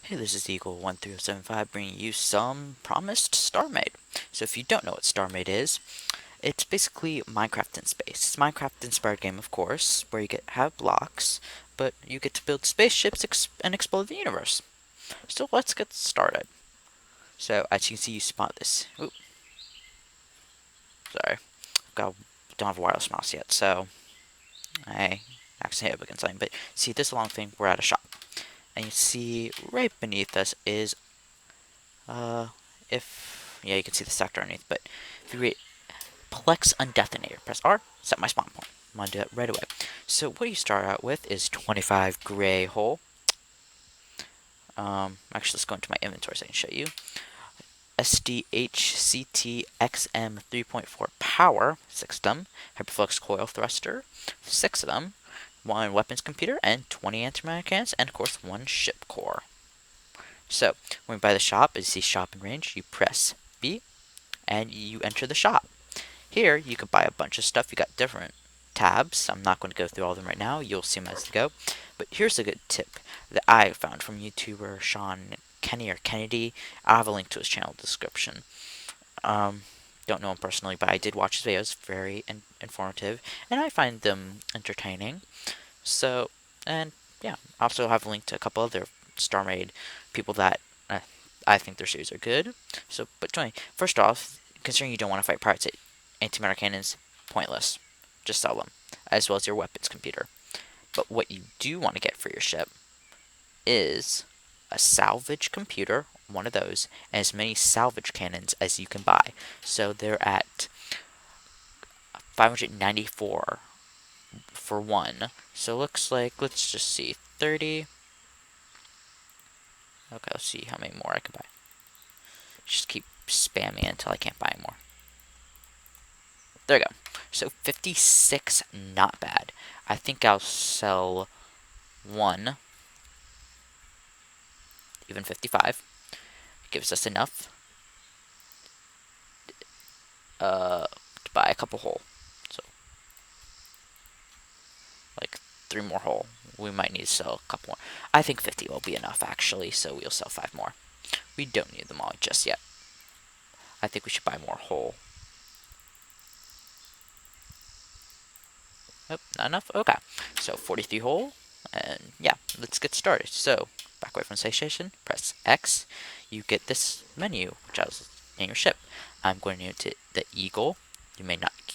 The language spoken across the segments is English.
Hey, this is Eagle13075 bringing you some promised Starmade. So if you don't know what Starmade is, it's basically Minecraft in space. It's a Minecraft-inspired game, of course, where you have blocks, but you get to build spaceships and explore the universe. So let's get started. So as you can see, you spot this. Ooh, sorry, don't have a wireless mouse yet, so I accidentally hit up against something. But see this long thing? We're at a shop, and you see right beneath us is Uh, if yeah, you can see the sector underneath. But if you read Plex Undetonator, press R, set my spawn point. I'm gonna do it right away. So what you start out with is 25 gray hole. Actually, let's go into my inventory so I can show you. SDHCT-XM 3.4 power, 6 of them. Hyperflux coil thruster, 6 of them. 1 weapons computer and 20 antimatter cannons, and of course 1 ship core. So when you buy the shop, as you see shop in range, you press B and you enter the shop. Here, you can buy a bunch of stuff. You got different tabs. I'm not going to go through all of them right now. You'll see them as they go. But here's a good tip that I found from YouTuber Sean Kenny or Kennedy. I'll have a link to his channel description. Um, don't know him personally, but I did watch his videos. Very informative, and I find them entertaining. So, and yeah, I also have a link to a couple other Starmade people that I think their series are good. So, but join. First off, considering you don't want to fight pirates, antimatter cannons, pointless. Just sell them, as well as your weapons computer. But what you do want to get for your ship is a salvage computer, one of those, and as many salvage cannons as you can buy. So they're at 594 for one. So it looks like, let's just see, 30. Okay, let's see how many more I can buy. Just keep spamming until I can't buy more. There we go. So 56, not bad. I think I'll sell one, even 55. It gives us enough to buy a couple whole. So, like 3 more whole. We might need to sell a couple more. I think 50 will be enough, actually, so we'll sell 5 more. We don't need them all just yet. I think we should buy more whole. Nope, not enough? Okay. So 43 whole, and yeah, let's get started. So, back away from the station, press X. You get this menu, which I was in your ship. I'm going to name it the Eagle. You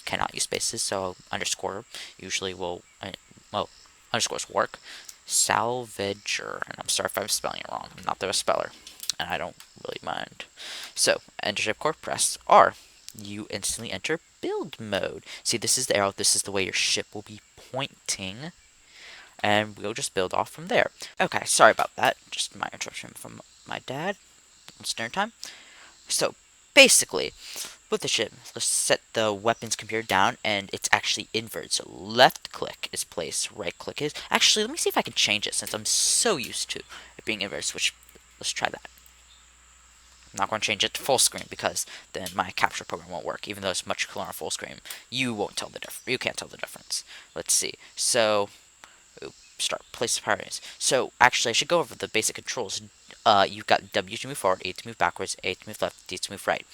cannot use spaces, so underscore usually will, well, underscores work. Salvager, and I'm sorry if I'm spelling it wrong. I'm not the speller, and I don't really mind. So, enter ship core, press R. You instantly enter build mode. See, this is the arrow. This is the way your ship will be pointing, and we'll just build off from there. Okay, sorry about that. Just my interruption from my dad. It's dinner time. So, basically, with the ship, let's set the weapons computer down, and it's actually inverted. So left click is place, right click is... Actually, let me see if I can change it, since I'm so used to it being inverted. Switch. Let's try that. I'm not going to change it to full screen, because then my capture program won't work. Even though it's much cooler on full screen, you won't tell the you can't tell the difference. Let's see. So, start place priorities. So actually, I should go over the basic controls. You've got W to move forward, A to move backwards, A to move left, D to move right.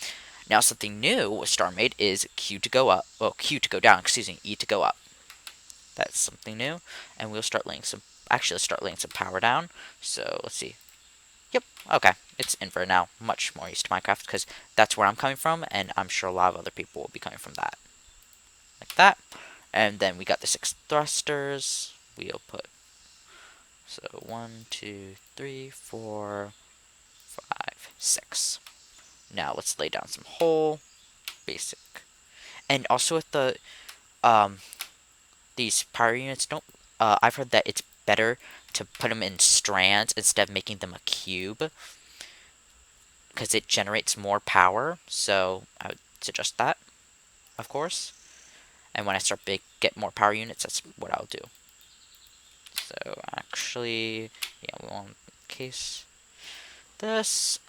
Now, something new with Starmade is Q to go up, well, Q to go down, excuse me, E to go up. That's something new, and we'll start laying some, actually, let's start laying some power down. So, let's see. Yep, okay, it's invert now. Much more used to Minecraft, because that's where I'm coming from, and I'm sure a lot of other people will be coming from that. Like that. And then we got the 6 thrusters. We'll put, so 1, 2, 3, 4, 5, 6. Now, let's lay down some whole, basic. And also with the, um, these power units don't. I've heard that it's better to put them in strands instead of making them a cube, because it generates more power. So I would suggest that, of course. And when I start get more power units, that's what I'll do. So actually, yeah, we want case this.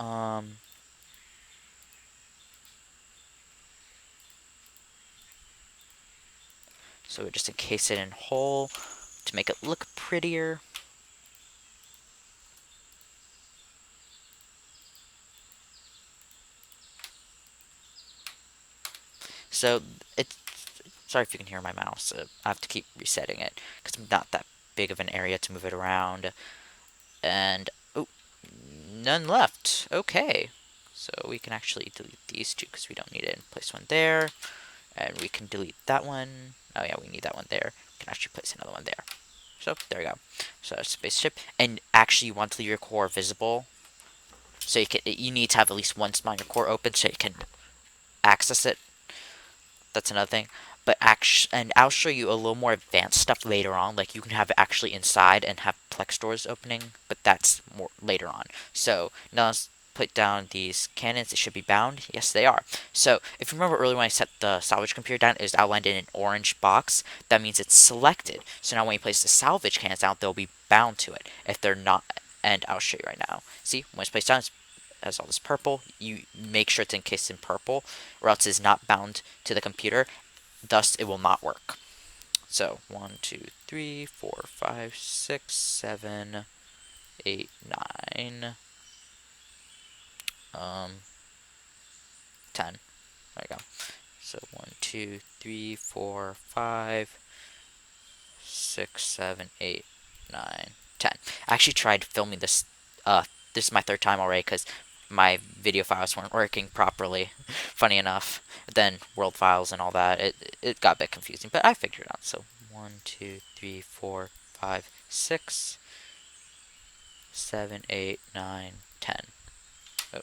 So we just encase it in whole to make it look prettier. So it's sorry if you can hear my mouse. I have to keep resetting it because I'm not that big of an area to move it around. And oh, none left. Okay, so we can actually delete these two because we don't need it and place one there. And we can delete that one. Oh yeah, we need that one there. We can actually place another one there. So there we go. So spaceship, and actually you want to leave your core visible. So you need to have at least one spot on your core open so you can access it. That's another thing. But and I'll show you a little more advanced stuff later on. Like you can have it actually inside and have Plex doors opening, but that's more later on. So now let's put down these cannons. They should be bound. Yes, they are. So if you remember earlier when I set the salvage computer down, it was outlined in an orange box. That means it's selected. So now when you place the salvage cannons down, they'll be bound to it. If they're not, and I'll show you right now. See, when it's placed down, it's has all this purple. You make sure it's encased in purple, or else it's not bound to the computer. Thus, it will not work. So 1, 2, 3, 4, 5, 6, 7, 8, 9, 10. There you go. So 1, 2, 3, 4, 5, 6, 7, 8, 9, 10. I actually tried filming this. This is my third time already because my video files weren't working properly. Funny enough, then world files and all that. It got a bit confusing, but I figured it out. So 1, 2, 3, 4, 5, 6, 7, 8, 9, 10. Oh.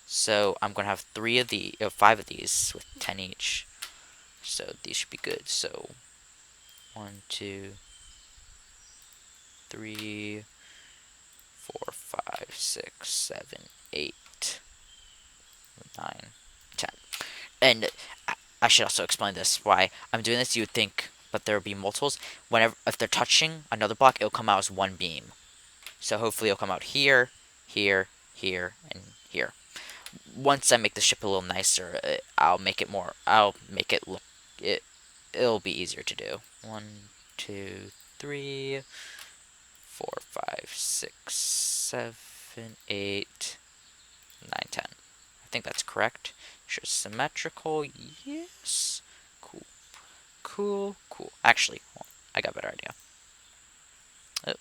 So I'm gonna have 5 of these with 10 each. So these should be good. So 1, 2, 3, 4, 5, 6, 7, 8, 9, 10. And I should also explain this why I'm doing this. You would think, but there will be multiples. Whenever if they're touching another block, it'll come out as one beam. So hopefully it'll come out here, here, here, and here. Once I make the ship a little nicer, I'll make it more. I'll make it look. It'll be easier to do. 1, 2, 3, 4, 5, 6, 7, 8, 9, 10. I think that's correct. Sure, symmetrical. Yes. Cool. Cool. Cool. Actually, well, I got a better idea. Oh.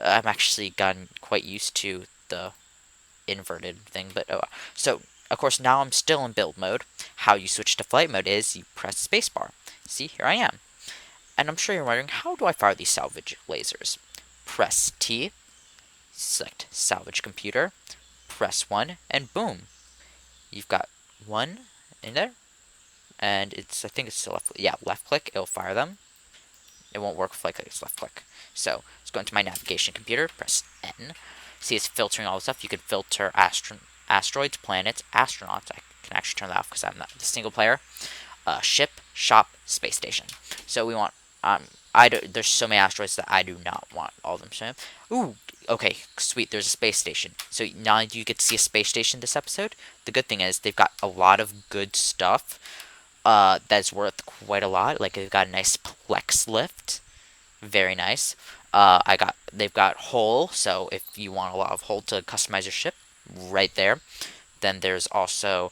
I'm actually gotten quite used to the inverted thing, but oh. So, of course, now I'm still in build mode. How you switch to flight mode is you press spacebar. See, here I am. And I'm sure you're wondering, how do I fire these salvage lasers? Press T, select salvage computer, press 1, and boom. You've got one in there. And I think it's left click, it'll fire them. It won't work with like it's left click. So let's go into my navigation computer, press N. See, it's filtering all this stuff. You can filter asteroids, planets, astronauts. I can actually turn that off because I'm not the single player. Ship, shop, space station. So we want there's so many asteroids that I do not want all of them showing. Ooh, okay, sweet. There's a space station. So now you get to see a space station this episode. The good thing is they've got a lot of good stuff. That's worth quite a lot. Like they've got a nice Plex lift, very nice. They've got hull, so if you want a lot of hull to customize your ship, right there. Then there's also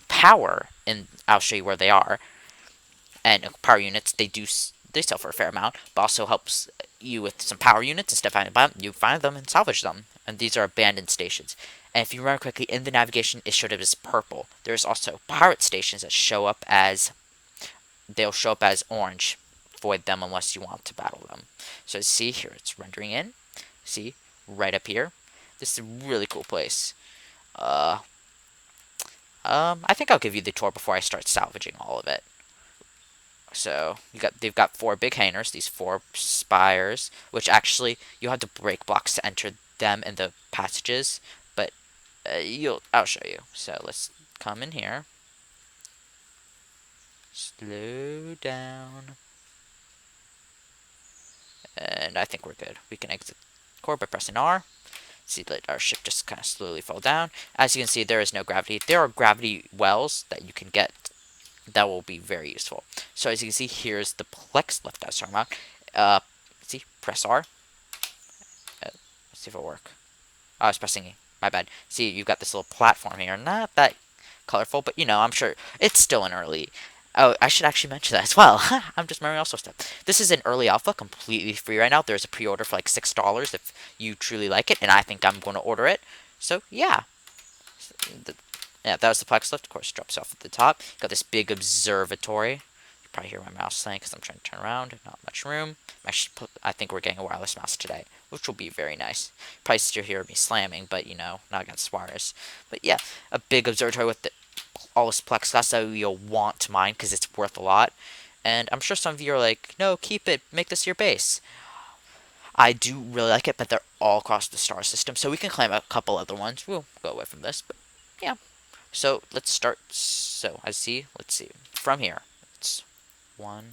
power, and I'll show you where they are. And power units, they sell for a fair amount, but also helps you with some power units. Instead of finding them, you find them and salvage them. And these are abandoned stations. And if you remember correctly, in the navigation, it showed up as purple. There's also pirate stations that they'll show up as orange. Avoid them unless you want to battle them. So see here, it's rendering in. See, right up here. This is a really cool place. I think I'll give you the tour before I start salvaging all of it. So they've got 4 big hangars, these 4 spires, which actually you have to break blocks to enter them in the passages, but I'll show you. So let's come in here. Slow down. And I think we're good. We can exit core by pressing R. See that our ship just kind of slowly fall down. As you can see, there is no gravity. There are gravity wells that you can get that will be very useful. So as you can see, here's the Plex lift I was talking about. See, press R. Let's see if it'll work. I was pressing my bad. See, you've got this little platform here. Not that colorful, but I'm sure it's still an early. Oh, I should actually mention that as well. I'm just remembering all sorts of stuff. This is an early alpha, completely free right now. There's a pre-order for like $6 if you truly like it, and I think I'm going to order it. So yeah, yeah, that was the Plex lift. Of course, drops off at the top. Got this big observatory. You probably hear my mouse saying because I'm trying to turn around. Not much room. I think we're getting a wireless mouse today, which will be very nice. Probably still hear me slamming, but not against wires. But yeah, a big observatory with all this plexiglass that you'll want to mine because it's worth a lot. And I'm sure some of you are like, no, keep it. Make this your base. I do really like it, but they're all across the star system, so we can claim a couple other ones. We'll go away from this, but yeah. So let's start. So I see. Let's see from here. It's one.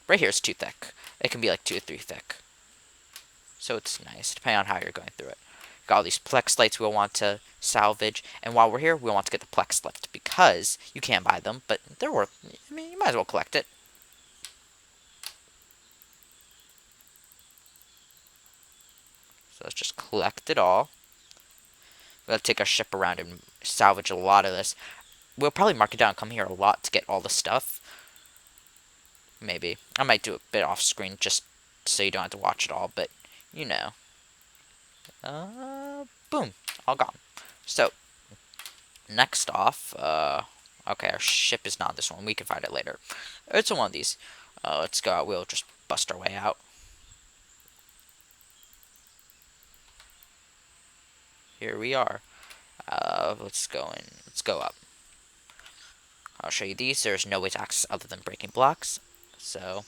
Right here, it's too thick. It can be like 2 or 3 thick. So it's nice, depending on how you're going through it. Got all these Plex lights we'll want to salvage, and while we're here, we'll want to get the Plex lift because you can't buy them, but they're worth. I mean, you might as well collect it. So let's just collect it all. We'll take our ship around and salvage a lot of this. We'll probably mark it down and come here a lot to get all the stuff. Maybe. I might do a bit off screen just so you don't have to watch it all, but you know. Boom. All gone. So, next off, okay, our ship is not this one. We can find it later. It's one of these. Let's go out. We'll just bust our way out. Here we are. Let's go in. Let's go up. I'll show you these. There's no way to access other than breaking blocks. So,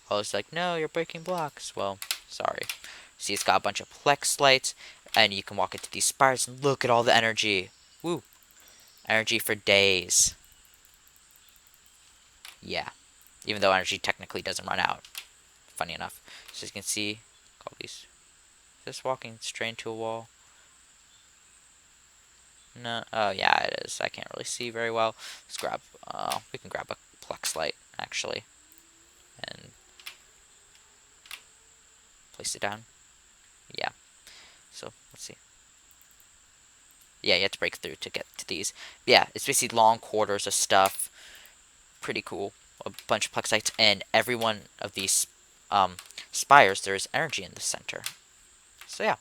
I was like, no, you're breaking blocks. Well, sorry. See, it's got a bunch of Plex lights, and you can walk into these spires and look at all the energy. Woo. Energy for days. Yeah. Even though energy technically doesn't run out. Funny enough. So you can see, all these. Just walking straight into a wall. No, oh yeah, it is. I can't really see very well. Let's grab, we can grab a Plex light, actually. And place it down. Yeah. So, let's see. Yeah, you have to break through to get to these. Yeah, it's basically long quarters of stuff. Pretty cool. A bunch of Plex lights, and every one of these spires, there's energy in the center. So yeah,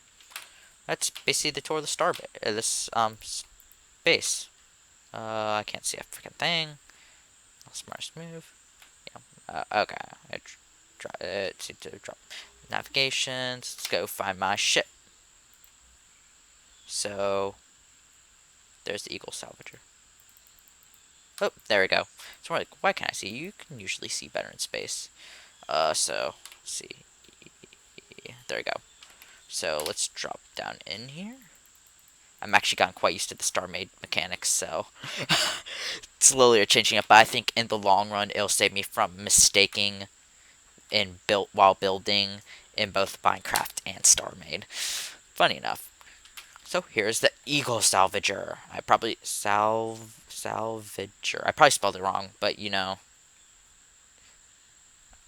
that's basically the tour of the star this base. I can't see a freaking thing. Smartest move. Yeah. Okay. It seemed to drop navigations. Let's go find my ship. So there's the Eagle Salvager. Oh, there we go. So we're like, why can't I see? You can usually see better in space. So let's see. There we go. So let's drop down in here. I'm actually gotten quite used to the Starmade mechanics, so slowly are changing up. But I think in the long run, it'll save me from mistaking while building in both Minecraft and Starmade. Funny enough. So here's the Eagle Salvager. I probably Salvager. I probably spelled it wrong, but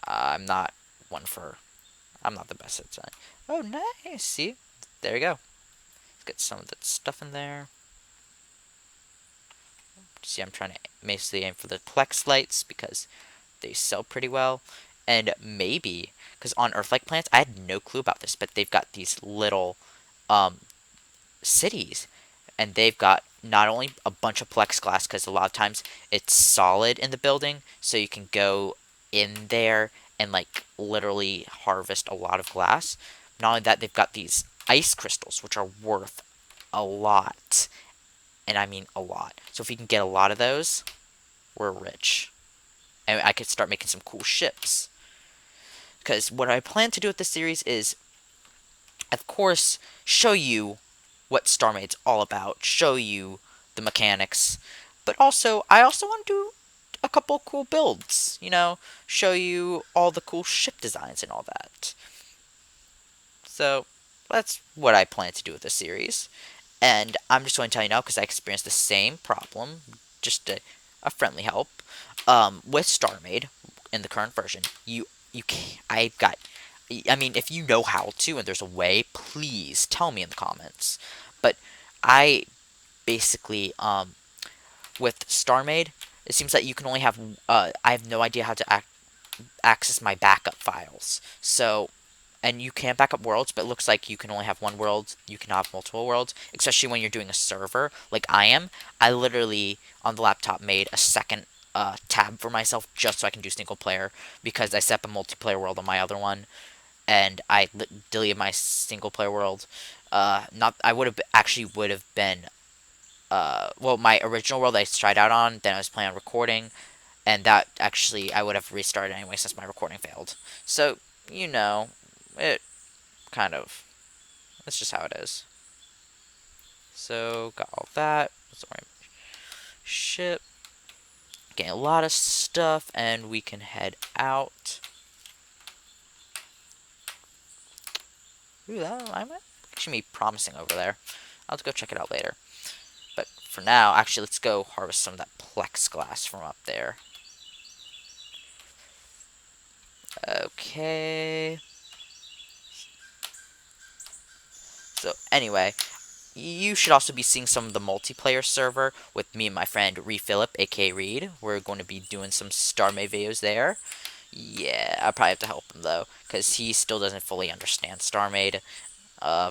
I'm not one for. I'm not the best at saying. Oh, nice. See, there you go. Let's get some of that stuff in there. See, I'm trying to mostly aim for the Plex lights because they sell pretty well. And maybe, because on Earth-like planets, I had no clue about this, but they've got these little cities. And they've got not only a bunch of plexiglass, because a lot of times it's solid in the building, so you can go in there and like literally harvest a lot of glass. Not only that, they've got these ice crystals, which are worth a lot. And I mean a lot. So if we can get a lot of those, we're rich. And I could start making some cool ships. Because what I plan to do with this series is, of course, show you what Starmade's all about, show you the mechanics, but also, I also want to do a couple cool builds, show you all the cool ship designs and all that. So, that's what I plan to do with this series. And I'm just going to tell you now, because I experienced the same problem, just a friendly help, with Starmade in the current version. I've got, I mean, if you know how to and there's a way, please tell me in the comments. But I basically with Starmade, it seems that you can only have I have no idea how to access my backup files. So, and you can back up worlds, but it looks like you can only have one world. You can have multiple worlds, especially when you're doing a server like I am. I literally on the laptop made a second tab for myself just so I can do single player because I set up a multiplayer world on my other one, and I deleted my single player world. Not I would have actually would have been well, my original world I tried out on. Then I was planning on recording, and that actually I would have restarted anyway since my recording failed. So you know, it kind of that's just how it is. So got all that. Let's ship. Getting a lot of stuff, and we can head out. Ooh, that might actually be promising over there. I'll have to go check it out later. But for now, actually, let's go harvest some of that Plex glass from up there. Okay. So anyway, you should also be seeing some of the multiplayer server with me and my friend Philip, aka Reed. We're going to be doing some Starmade videos there. Yeah, I probably have to help him though, because he still doesn't fully understand Starmade. Uh,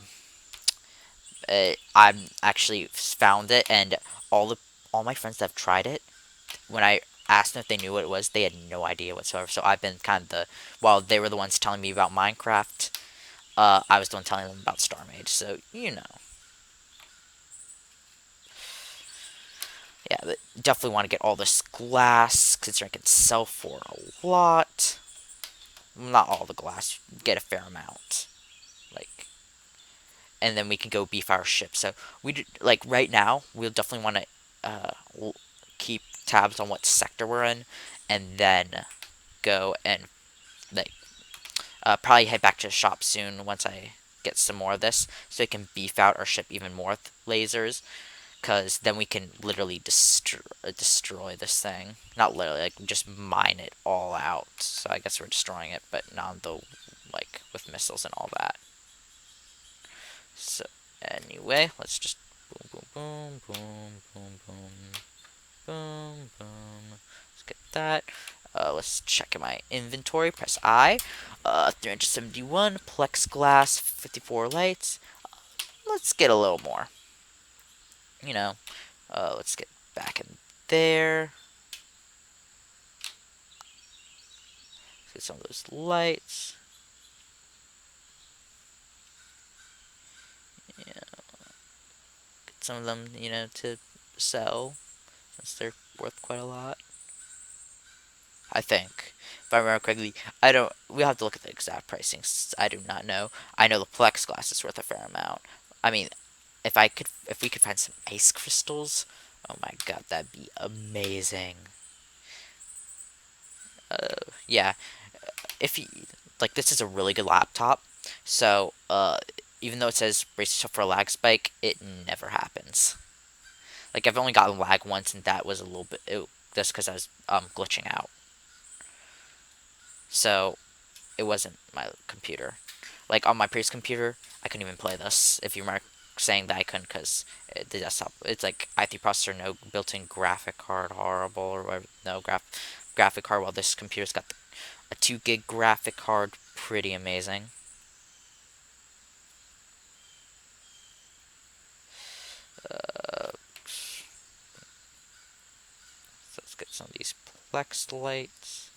I'm actually found it, and all my friends that have tried it, when I asked them if they knew what it was, they had no idea whatsoever. So I've been kind of while they were the ones telling me about Minecraft, I was the one telling them about Starmade. So you know. Yeah, but definitely want to get all this glass, considering it can sell for a lot. Not all the glass, get a fair amount. Like, and then we can go beef our ship. So like right now, we'll definitely want to keep tabs on what sector we're in, and then go and like probably head back to the shop soon once I get some more of this, so we can beef out our ship even more with lasers. Because then we can literally destroy this thing. Not literally, like, just mine it all out. So I guess we're destroying it, but not the, like, with missiles and all that. So, anyway, let's just boom, boom, boom, boom, boom, boom, boom, boom. Let's get that. Let's check my inventory. Press I. 371, Plex glass, 54 lights. Let's get a little more. You know, let's get back in there. Let's get some of those lights. Yeah, get some of them, to sell since they're worth quite a lot. I think, if I remember correctly, I don't. We'll have to look at the exact pricing. I do not know. I know the Plex glass is worth a fair amount. I mean, if we could find some ice crystals, oh my god, that'd be amazing. Yeah, if you like, this is a really good laptop. So, even though it says brace yourself for a lag spike, it never happens. Like I've only gotten lag once, and that was a little bit just because I was glitching out. So it wasn't my computer. Like on my previous computer, I couldn't even play this. If you remember saying that I couldn't, because the desktop, it's like i3 processor, no built-in graphic card, horrible, or whatever, no graphic card. While this computer's got a 2 gig graphic card, pretty amazing. So let's get some of these Plex Lights.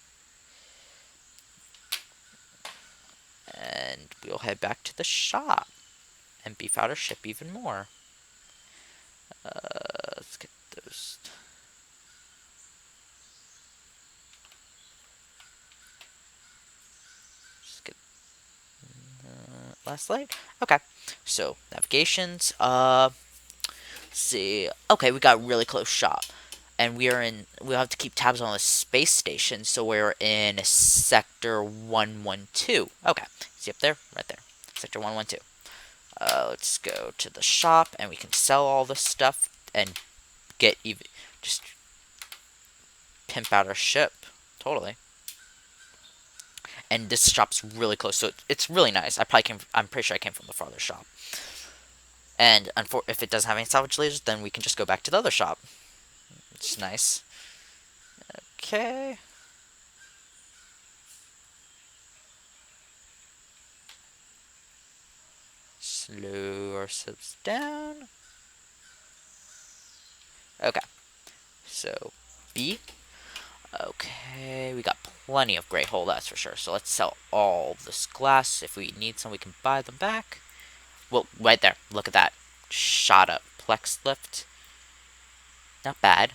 And we'll head back to the shop and beef out our ship even more. Let's get those. Just get last light. Okay, so navigations. Let's see. Okay, we got really close shop, and we are in. We'll have to keep tabs on the space station, so we're in sector 112. Okay, see up there, right there, sector 112. Let's go to the shop, and we can sell all this stuff and get even just pimp out our ship totally. And this shop's really close, so it's really nice. I'm pretty sure I came from the farther shop. And if it doesn't have any salvage lasers, then we can just go back to the other shop. Which is nice. Okay. Slow ourselves down. Okay. So, B. Okay, we got plenty of gray hole, that's for sure. So let's sell all this glass. If we need some, we can buy them back. Well, right there. Look at that. Shot up. Plex lift. Not bad.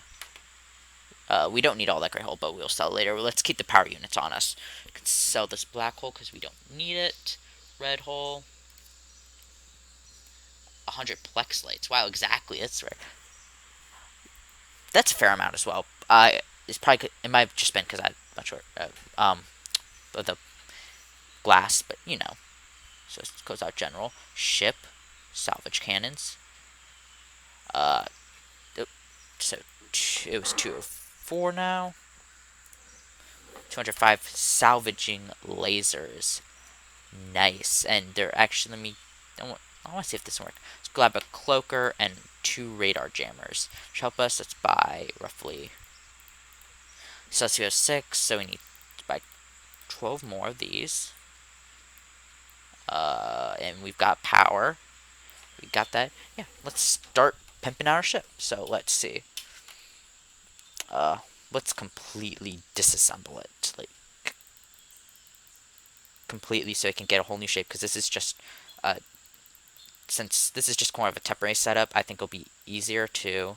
We don't need all that gray hole, but we'll sell it later. Let's keep the power units on us. We can sell this black hole because we don't need it. Red hole. 100 Plex lights. Wow, exactly. That's rare. That's a fair amount as well. It's probably it might have just been because I'm not sure. Of the glass, but you know. So it goes out general. Ship. Salvage cannons. Uh, so it was 204 now. 205 salvaging lasers. Nice. And they're actually, I want to see if this will work. Let's grab a cloaker and 2 radar jammers. Which help us. Let's buy roughly. So let's go 6. So we need to buy 12 more of these. And we've got power. We got that. Yeah, let's start pimping out our ship. So let's see. Let's completely disassemble it. Like, completely so it can get a whole new shape. Because this is just, since this is just more of a temporary setup, I think it'll be easier to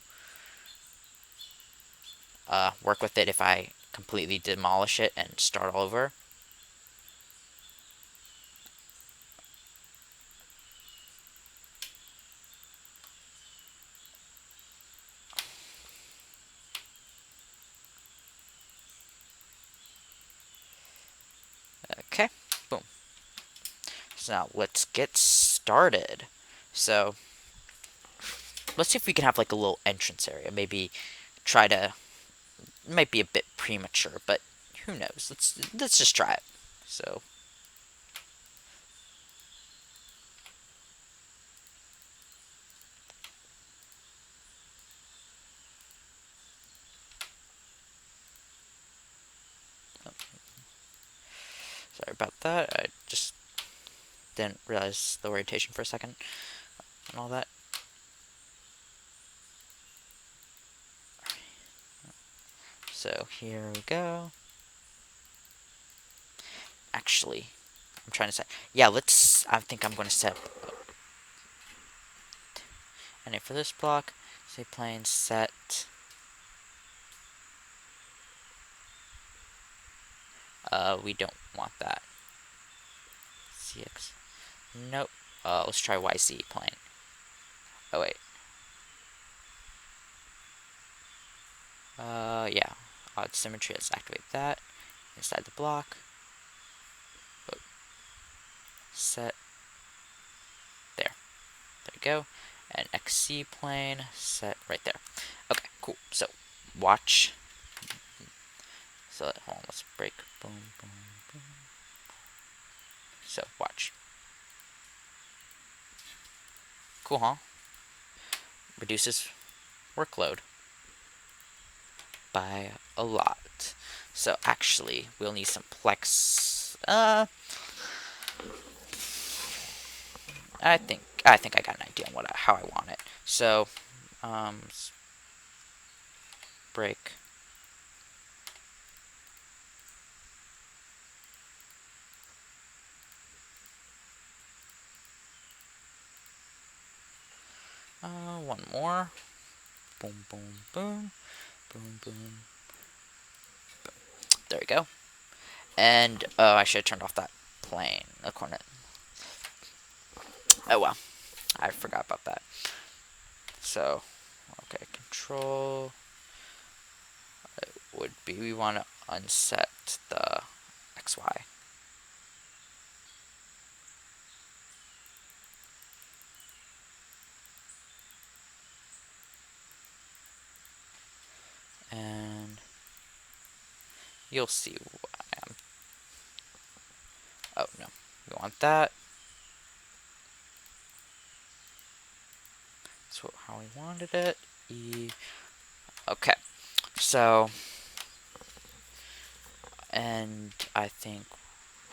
work with it if I completely demolish it and start all over. Okay, boom. So now let's get started. So let's see if we can have like a little entrance area. Maybe try to. It might be a bit premature, but who knows? Let's just try it. So sorry about that. I just didn't realize the orientation for a second and all that. So here we go. Actually, I'm trying to set. Yeah, let's. I think I'm going to set. And for this block, say plane set. We don't want that. CX. Nope. Let's try YZ plane. Oh wait. Yeah. Odd symmetry. Let's activate that inside the block. Oh. Set. There. There we go. And XC plane set right there. Okay, cool. So watch. So hold on, let's break. Boom, boom, boom. So watch. Cool, huh? Reduces workload by a lot. So actually, we'll need some Plex. I think I got an idea on how I want it. So, break. One more. Boom, boom, boom, boom, boom. There we go. And I should have turned off that plane. The coordinate. Oh well, I forgot about that. So, okay, control would be we want to unset the XY. And you'll see why I'm. Oh no, we want that. how we wanted it. Okay, so, and I think,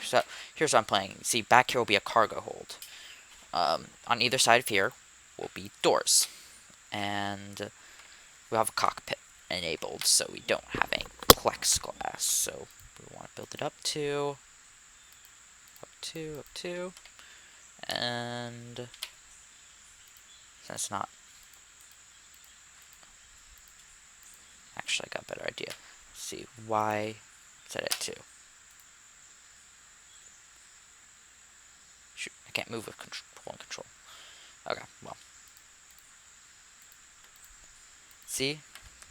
so here's what I'm playing. See, back here will be a cargo hold. On either side of here will be doors, and we'll have a cockpit enabled, so we don't have any plexiglass. So we want to build it up two, up two, and since not, actually I got a better idea. Let's see, Y set it 2. Shoot, I can't move with control and control. Okay, well. See,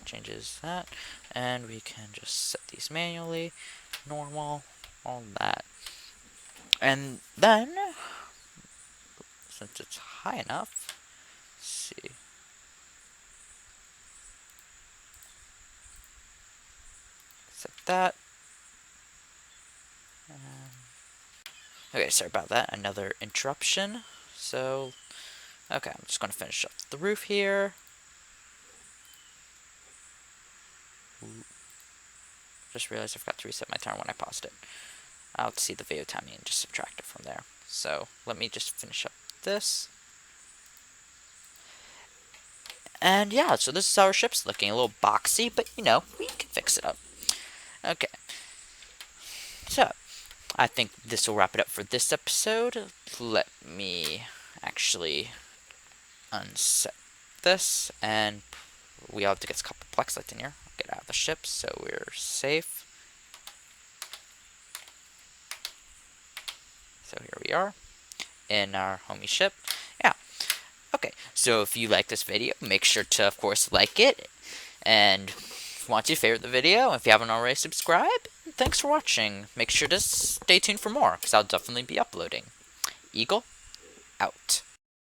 changes that, and we can just set these manually, normal, all that. And then, since it's high enough, let's see. Set that. Okay, sorry about that. Another interruption. So, okay, I'm just going to finish up the roof here. Ooh. Just realized I forgot to reset my timer when I paused it. I'll see the video timing and just subtract it from there. So, let me just finish up this. And yeah, so this is how our ship's looking. A little boxy, but you know, we can fix it up. Okay. So, I think this will wrap it up for this episode. Let me actually unset this, and we have to get a couple Plex Lights in here. Get out of the ship so we're safe. So here we are in our homie ship. Yeah. Okay, so if you like this video, make sure to, of course, like it. And if you want to, favorite the video. If you haven't already, subscribe. Thanks for watching. Make sure to stay tuned for more, because I'll definitely be uploading. Eagle, out.